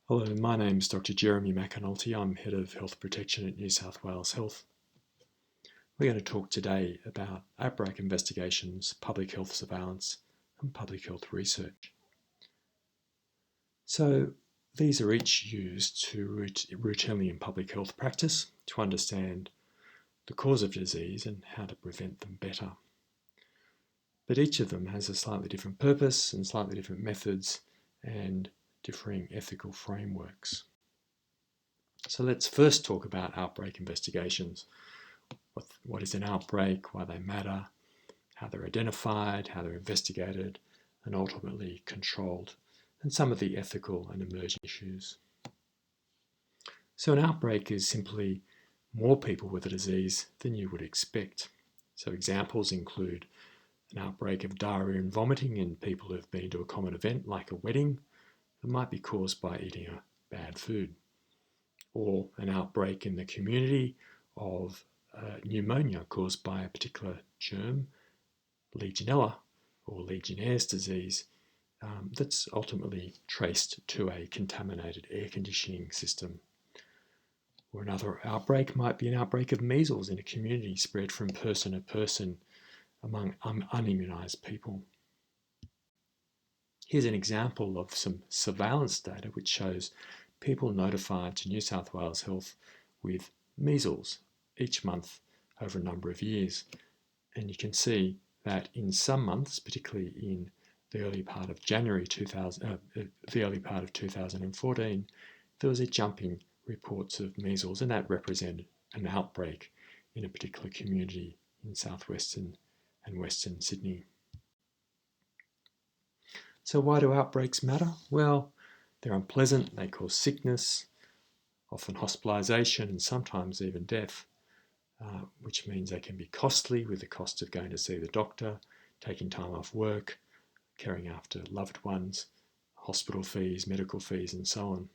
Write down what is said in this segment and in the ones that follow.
Hello, my name is Dr. Jeremy McAnulty. I'm Head of Health Protection at New South Wales Health. We're going to talk today about outbreak investigations, public health surveillance, and public health research. So these are each used routinely in public health practice to understand the cause of disease and how to prevent them better. But each of them has a slightly different purpose and slightly different methods and differing ethical frameworks. So let's first talk about outbreak investigations. What is an outbreak, why they matter, how they're identified, how they're investigated, and ultimately controlled, and some of the ethical and emerging issues. So an outbreak is simply more people with a disease than you would expect. So examples include an outbreak of diarrhea and vomiting in people who've been to a common event like a wedding that might be caused by eating a bad food, or an outbreak in the community of pneumonia caused by a particular germ, Legionella or Legionnaire's disease, that's ultimately traced to a contaminated air conditioning system. Or another outbreak might be an outbreak of measles in a community spread from person to person among unimmunised people. Here's an example of some surveillance data which shows people notified to New South Wales Health with measles each month over a number of years. And you can see that in some months, particularly in the early part of the early part of 2014, there was a jump in reports of measles, and that represented an outbreak in a particular community in southwestern and western Sydney. So why do outbreaks matter? Well, they're unpleasant, they cause sickness, often hospitalisation, and sometimes even death, which means they can be costly, with the cost of going to see the doctor, taking time off work, caring after loved ones, hospital fees, medical fees, and so on.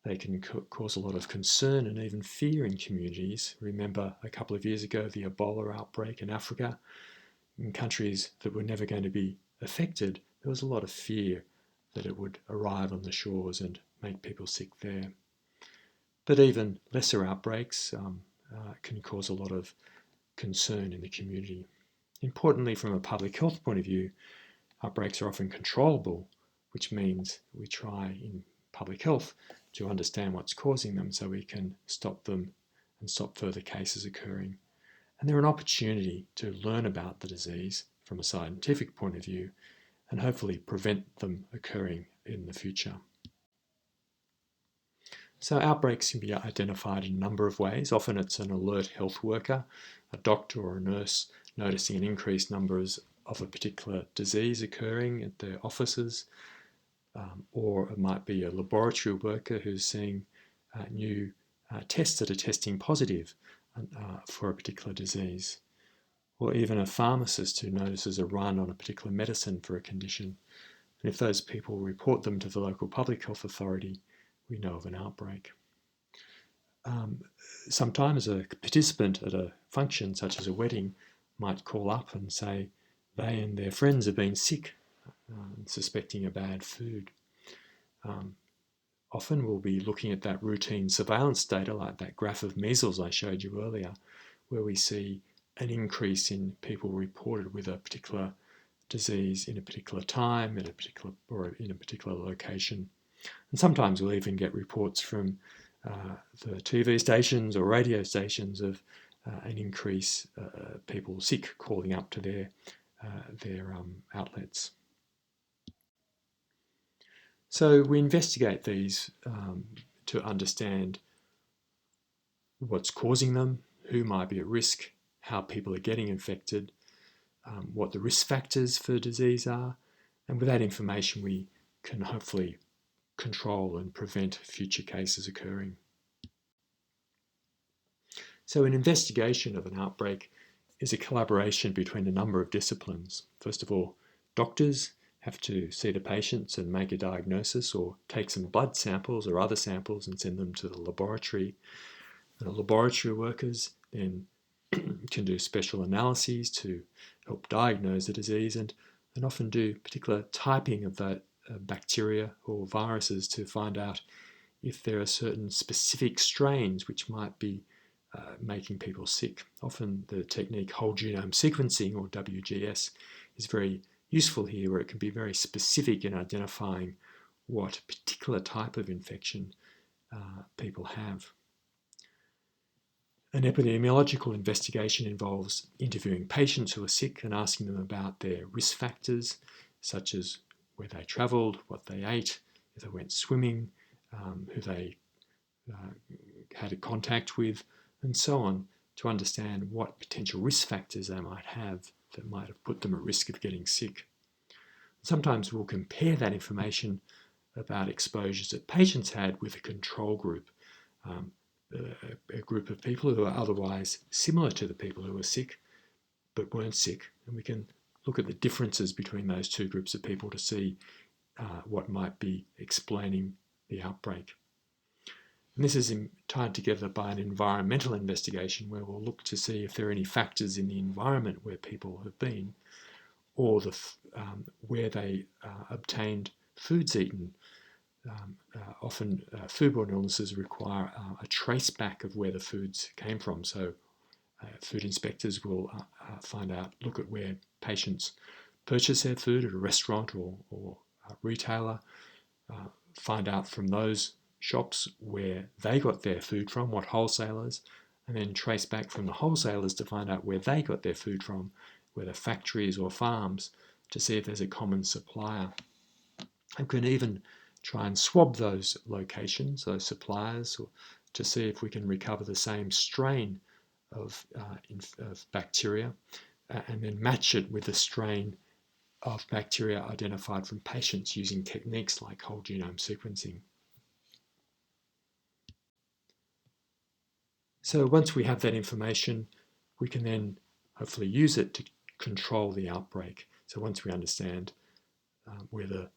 They can cause a lot of concern and even fear in communities. Remember a couple of years ago the Ebola outbreak in Africa. In countries that were never going to be affected, there was a lot of fear that it would arrive on the shores and make people sick there. But even lesser outbreaks can cause a lot of concern in the community. Importantly, from a public health point of view, outbreaks are often controllable, which means we try in public health to understand what's causing them so we can stop them and stop further cases occurring. And they're an opportunity to learn about the disease from a scientific point of view and hopefully prevent them occurring in the future. So outbreaks can be identified in a number of ways. Often it's an alert health worker, a doctor or a nurse noticing an increased numbers of a particular disease occurring at their offices, or it might be a laboratory worker who's seeing new tests that are testing positive for a particular disease, or even a pharmacist who notices a run on a particular medicine for a condition. And if those people report them to the local public health authority, we know of an outbreak. Sometimes a participant at a function, such as a wedding, might call up and say they and their friends have been sick, suspecting a bad food. Often we'll be looking at that routine surveillance data, like that graph of measles I showed you earlier, where we see an increase in people reported with a particular disease in a particular time, in a particular location. And sometimes we'll even get reports from the TV stations or radio stations of an increase, people sick calling up to their outlets. So we investigate these to understand what's causing them, who might be at risk, how people are getting infected, what the risk factors for disease are, and with that information we can hopefully control and prevent future cases occurring. So an investigation of an outbreak is a collaboration between a number of disciplines. First of all, doctors have to see the patients and make a diagnosis, or take some blood samples or other samples and send them to the laboratory. And the laboratory workers then can do special analyses to help diagnose the disease and often do particular typing of bacteria or viruses to find out if there are certain specific strains which might be making people sick. Often the technique whole genome sequencing, or WGS, is very useful here, where it can be very specific in identifying what particular type of infection people have. An epidemiological investigation involves interviewing patients who are sick and asking them about their risk factors, such as where they travelled, what they ate, if they went swimming, who they had a contact with, and so on, to understand what potential risk factors they might have that might have put them at risk of getting sick. Sometimes we'll compare that information about exposures that patients had with a control group, a group of people who are otherwise similar to the people who were sick but weren't sick, and we can look at the differences between those two groups of people to see what might be explaining the outbreak. And this is tied together by an environmental investigation, where we'll look to see if there are any factors in the environment where people have been, or where they obtained foods eaten. Often foodborne illnesses require a trace back of where the foods came from. So food inspectors will look at where patients purchase their food at a restaurant or a retailer, find out from those shops where they got their food from, what wholesalers, and then trace back from the wholesalers to find out where they got their food from, whether factories or farms, to see if there's a common supplier. And can even try and swab those locations, those suppliers, to see if we can recover the same strain of bacteria, and then match it with the strain of bacteria identified from patients using techniques like whole genome sequencing. So once we have that information, we can then hopefully use it to control the outbreak. So once we understand where the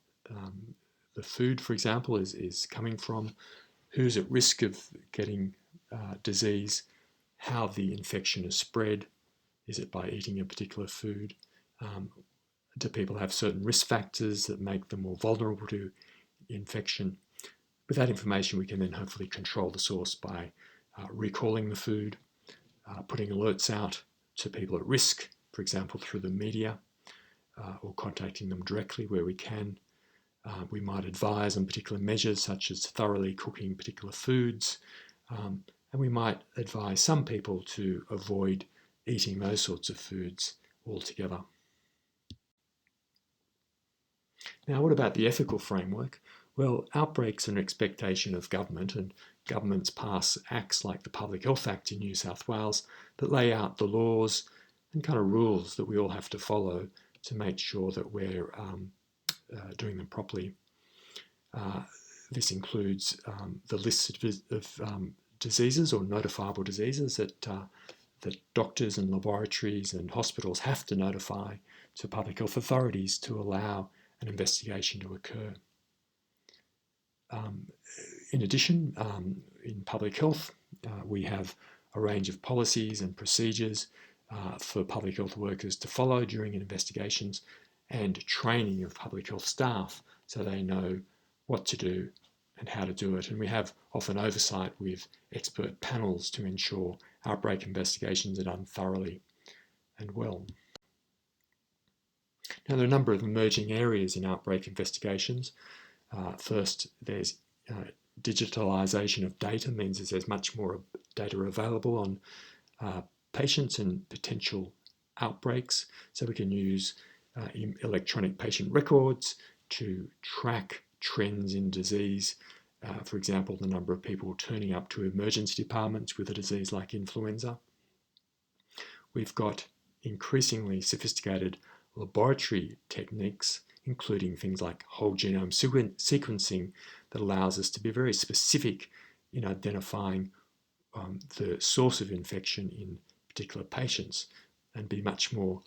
food, for example, is coming from, who's at risk of getting disease, how the infection is spread, is it by eating a particular food, do people have certain risk factors that make them more vulnerable to infection. With that information, we can then hopefully control the source by recalling the food, putting alerts out to people at risk, for example, through the media, or contacting them directly where we can. We might advise on particular measures, such as thoroughly cooking particular foods, and we might advise some people to avoid eating those sorts of foods altogether. Now, what about the ethical framework? Well, outbreaks are an expectation of government, and governments pass acts like the Public Health Act in New South Wales that lay out the laws and kind of rules that we all have to follow to make sure that we're doing them properly. This includes the list of diseases or notifiable diseases that doctors and laboratories and hospitals have to notify to public health authorities to allow an investigation to occur. In addition, in public health, we have a range of policies and procedures for public health workers to follow during investigations, and training of public health staff so they know what to do and how to do it. And we have often oversight with expert panels to ensure outbreak investigations are done thoroughly and well. Now, there are a number of emerging areas in outbreak investigations. First, there's digitalisation of data, means that there's much more data available on patients and potential outbreaks. So we can use electronic patient records to track trends in disease. For example, the number of people turning up to emergency departments with a disease like influenza. We've got increasingly sophisticated laboratory techniques, including things like whole genome sequencing, that allows us to be very specific in identifying the source of infection in particular patients, and be much more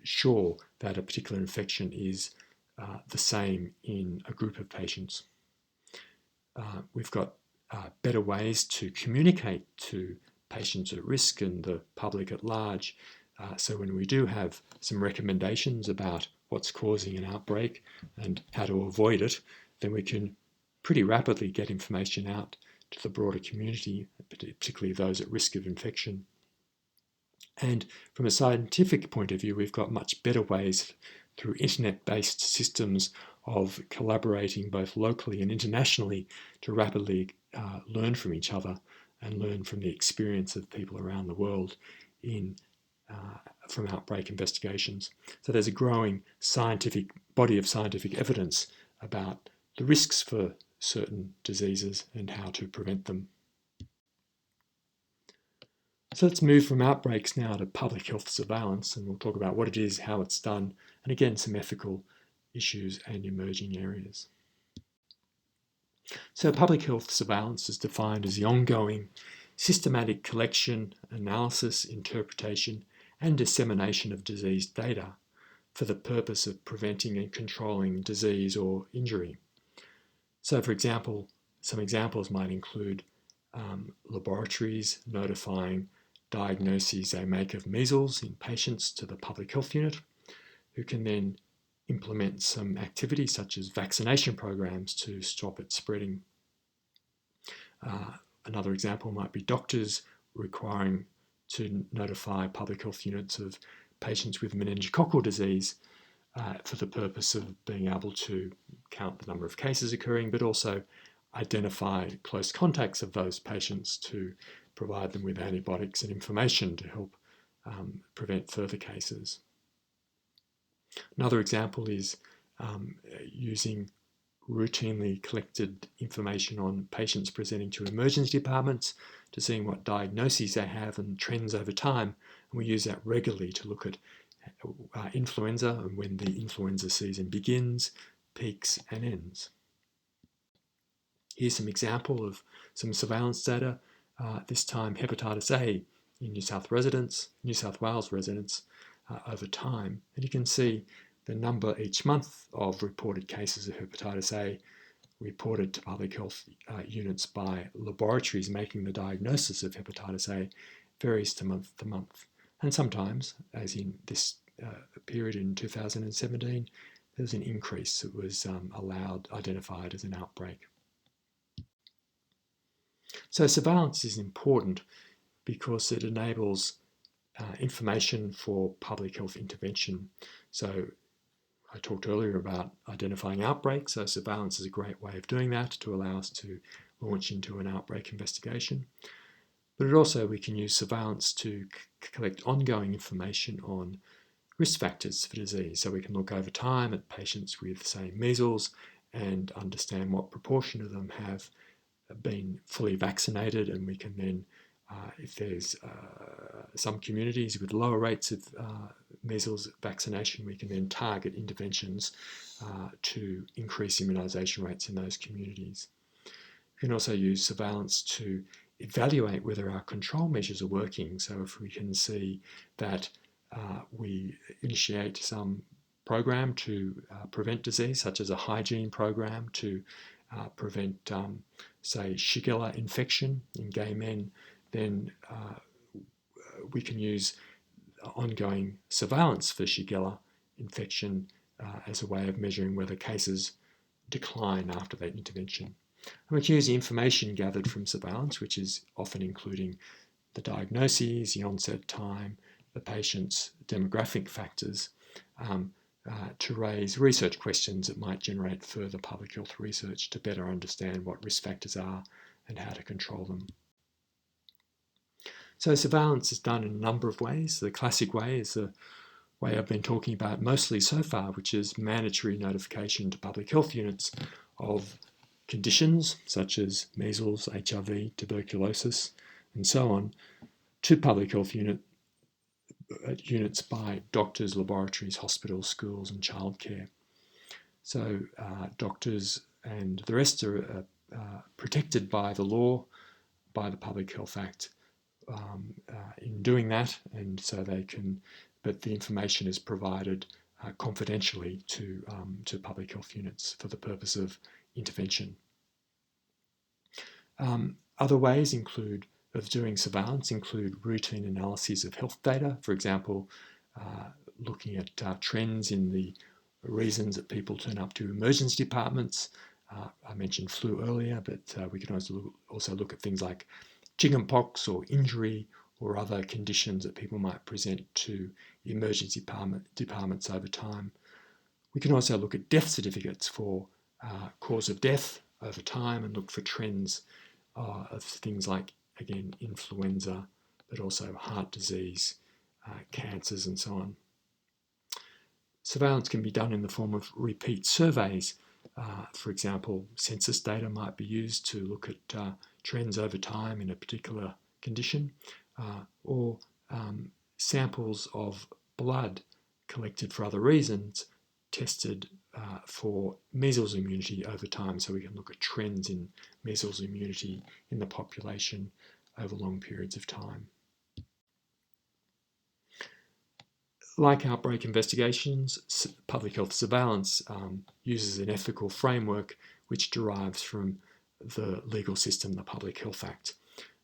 sure that a particular infection is the same in a group of patients. We've got better ways to communicate to patients at risk and the public at large. So when we do have some recommendations about what's causing an outbreak and how to avoid it, then we can pretty rapidly get information out to the broader community, particularly those at risk of infection. And from a scientific point of view, we've got much better ways through internet-based systems of collaborating both locally and internationally to rapidly learn from each other and learn from the experience of people around the world from outbreak investigations. So there's a growing body of scientific evidence about the risks for certain diseases and how to prevent them. So let's move from outbreaks now to public health surveillance, and we'll talk about what it is, how it's done, and again, some ethical issues and emerging areas. So public health surveillance is defined as the ongoing systematic collection, analysis, interpretation, and dissemination of disease data for the purpose of preventing and controlling disease or injury. So for example, some examples might include laboratories notifying diagnoses they make of measles in patients to the public health unit, who can then implement some activities such as vaccination programs to stop it spreading. Another example might be doctors requiring to notify public health units of patients with meningococcal disease for the purpose of being able to count the number of cases occurring, but also identify close contacts of those patients to provide them with antibiotics and information to help prevent further cases. Another example is using routinely collected information on patients presenting to emergency departments to seeing what diagnoses they have and trends over time. And we use that regularly to look at influenza and when the influenza season begins, peaks and ends. Here's some example of some surveillance data, this time hepatitis A in New South Wales residents over time. And you can see the number each month of reported cases of hepatitis A reported to public health units by laboratories making the diagnosis of hepatitis A varies to month. And sometimes, as in this period in 2017, there was an increase that was identified as an outbreak. So surveillance is important because it enables information for public health intervention. So I talked earlier about identifying outbreaks, so surveillance is a great way of doing that to allow us to launch into an outbreak investigation. But also we can use surveillance to collect ongoing information on risk factors for disease. So we can look over time at patients with, say, measles and understand what proportion of them have been fully vaccinated, and we can then, if there's some communities with lower rates of measles vaccination, we can then target interventions to increase immunisation rates in those communities. We can also use surveillance to evaluate whether our control measures are working. So if we can see that we initiate some program to prevent disease, such as a hygiene program to prevent, say, Shigella infection in gay men, then we can use ongoing surveillance for Shigella infection as a way of measuring whether cases decline after that intervention. And we can use the information gathered from surveillance, which is often including the diagnoses, the onset time, the patient's demographic factors, to raise research questions that might generate further public health research to better understand what risk factors are and how to control them. So surveillance is done in a number of ways. The classic way is the way I've been talking about mostly so far, which is mandatory notification to public health units of conditions such as measles, HIV, tuberculosis, and so on, to public health units by doctors, laboratories, hospitals, schools, and childcare. So doctors and the rest are protected by the law, by the Public Health Act in doing that, and so they can, but the information is provided confidentially to public health units for the purpose of intervention. Other ways of doing surveillance include routine analyses of health data, for example, looking at trends in the reasons that people turn up to emergency departments. I mentioned flu earlier, but we can also look at things like chickenpox or injury or other conditions that people might present to emergency departments over time. We can also look at death certificates for cause of death over time and look for trends of things like, again, influenza, but also heart disease, cancers, and so on. Surveillance can be done in the form of repeat surveys. For example, census data might be used to look at trends over time in a particular condition, or samples of blood collected for other reasons tested for measles immunity over time, so we can look at trends in measles immunity in the population over long periods of time. Like outbreak investigations, public health surveillance uses an ethical framework which derives from the legal system, the Public Health Act.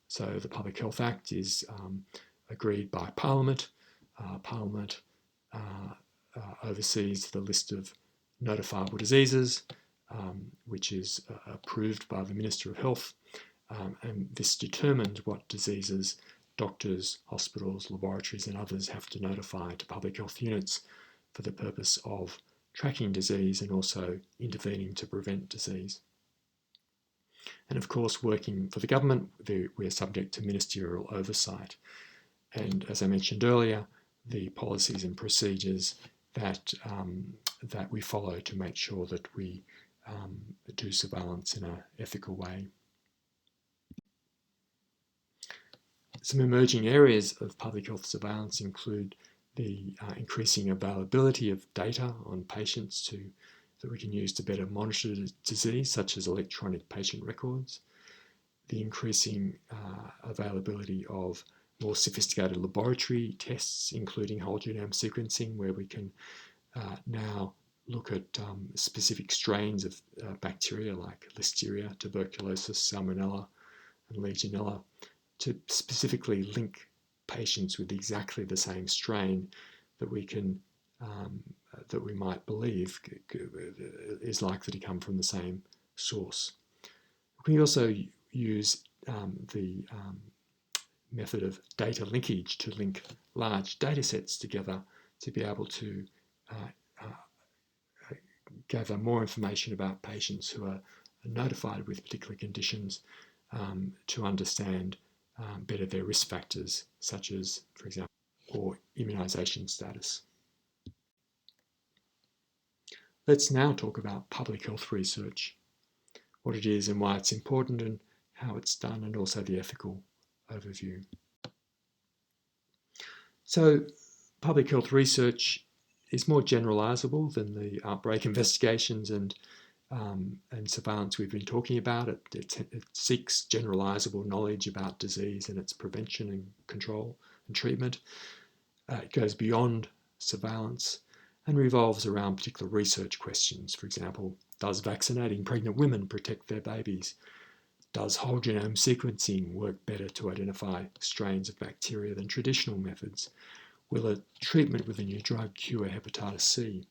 So the Public Health Act is agreed by Parliament. Parliament oversees the list of notifiable diseases, which is approved by the Minister of Health, and this determines what diseases doctors, hospitals, laboratories and others have to notify to public health units for the purpose of tracking disease and also intervening to prevent disease. And of course, working for the government, we're subject to ministerial oversight. And as I mentioned earlier, the policies and procedures that we follow to make sure that we do surveillance in an ethical way. Some emerging areas of public health surveillance include the increasing availability of data on patients that we can use to better monitor disease, such as electronic patient records, the increasing availability of more sophisticated laboratory tests, including whole genome sequencing, where we can now look at specific strains of bacteria like Listeria, tuberculosis, Salmonella, and Legionella, to specifically link patients with exactly the same strain that we can that we might believe is likely to come from the same source. We can also use the method of data linkage to link large data sets together to be able to gather more information about patients who are notified with particular conditions to understand better their risk factors, such as, for example, or immunisation status. Let's now talk about public health research, what it is and why it's important and how it's done, and also the ethical overview. So, public health research is more generalisable than the outbreak investigations and surveillance we've been talking about. It seeks generalisable knowledge about disease and its prevention and control and treatment. It goes beyond surveillance and revolves around particular research questions. For example, does vaccinating pregnant women protect their babies? Does whole genome sequencing work better to identify strains of bacteria than traditional methods? Will a treatment with a new drug cure hepatitis C?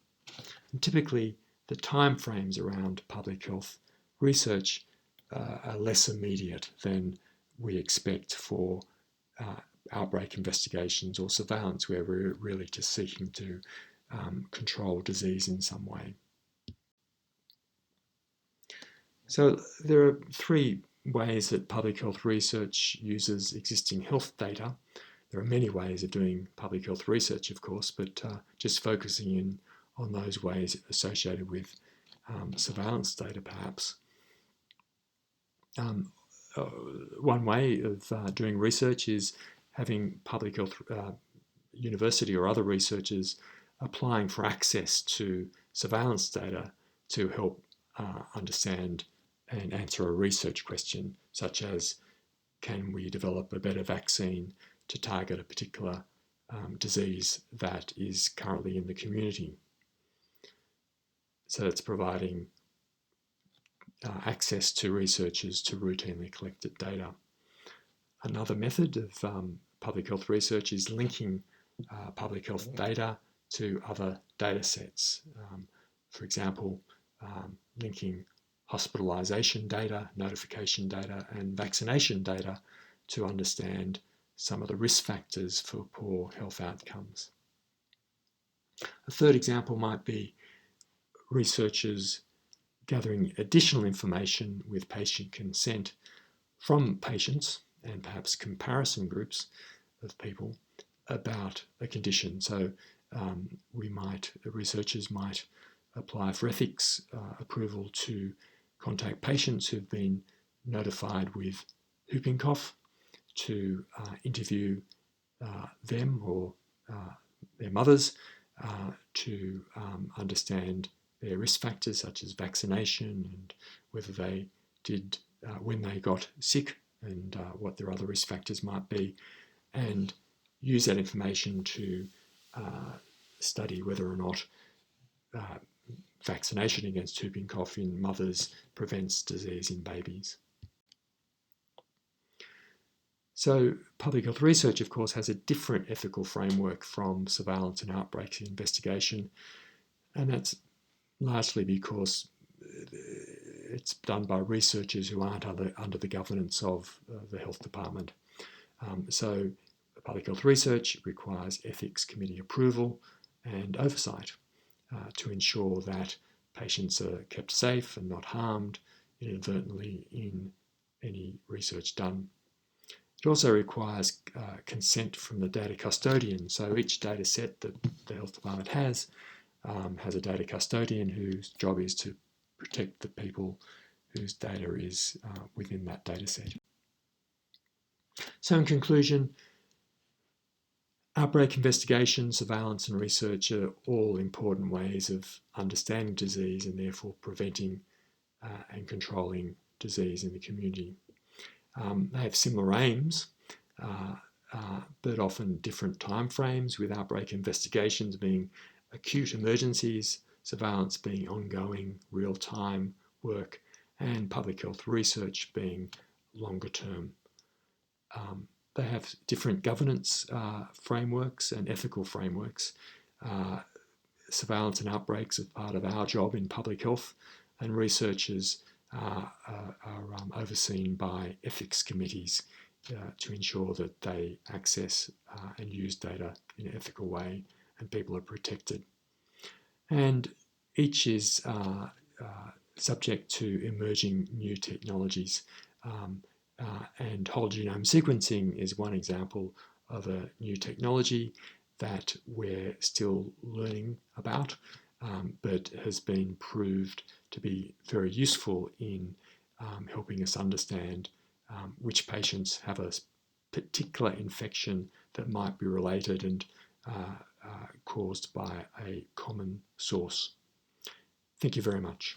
And typically, the timeframes around public health research are less immediate than we expect for outbreak investigations or surveillance, where we're really just seeking to control disease in some way. So there are three ways that public health research uses existing health data. There are many ways of doing public health research, of course, but just focusing in on those ways associated with surveillance data, perhaps. One way of doing research is having public health university or other researchers applying for access to surveillance data to help understand and answer a research question, such as, can we develop a better vaccine to target a particular disease that is currently in the community? So it's providing access to researchers to routinely collected data. Another method of public health research is linking public health data to other data sets. for example, linking hospitalisation data, notification data, and vaccination data to understand some of the risk factors for poor health outcomes. A third example might be researchers gathering additional information with patient consent from patients and perhaps comparison groups of people about a condition. So researchers might apply for ethics approval to contact patients who've been notified with whooping cough to interview them or their mothers to understand their risk factors such as vaccination and whether they did when they got sick and what their other risk factors might be, and use that information to study whether or not vaccination against whooping cough in mothers prevents disease in babies. So public health research, of course, has a different ethical framework from surveillance and outbreaks investigation, and that's largely because it's done by researchers who aren't under the governance of the health department. So public health research requires ethics committee approval and oversight to ensure that patients are kept safe and not harmed inadvertently in any research done. It also requires consent from the data custodian. So each data set that the health department has a data custodian whose job is to protect the people whose data is within that data set. So in conclusion, outbreak investigation, surveillance and research are all important ways of understanding disease and therefore preventing and controlling disease in the community. They have similar aims, but often different timeframes, with outbreak investigations being acute emergencies, surveillance being ongoing, real-time work, and public health research being longer term. They have different governance frameworks and ethical frameworks. Surveillance and outbreaks are part of our job in public health, and researchers are overseen by ethics committees to ensure that they access and use data in an ethical way and people are protected. And each is subject to emerging new technologies. And whole genome sequencing is one example of a new technology that we're still learning about, but has been proved to be very useful in helping us understand which patients have a particular infection that might be related and caused by a common source. Thank you very much.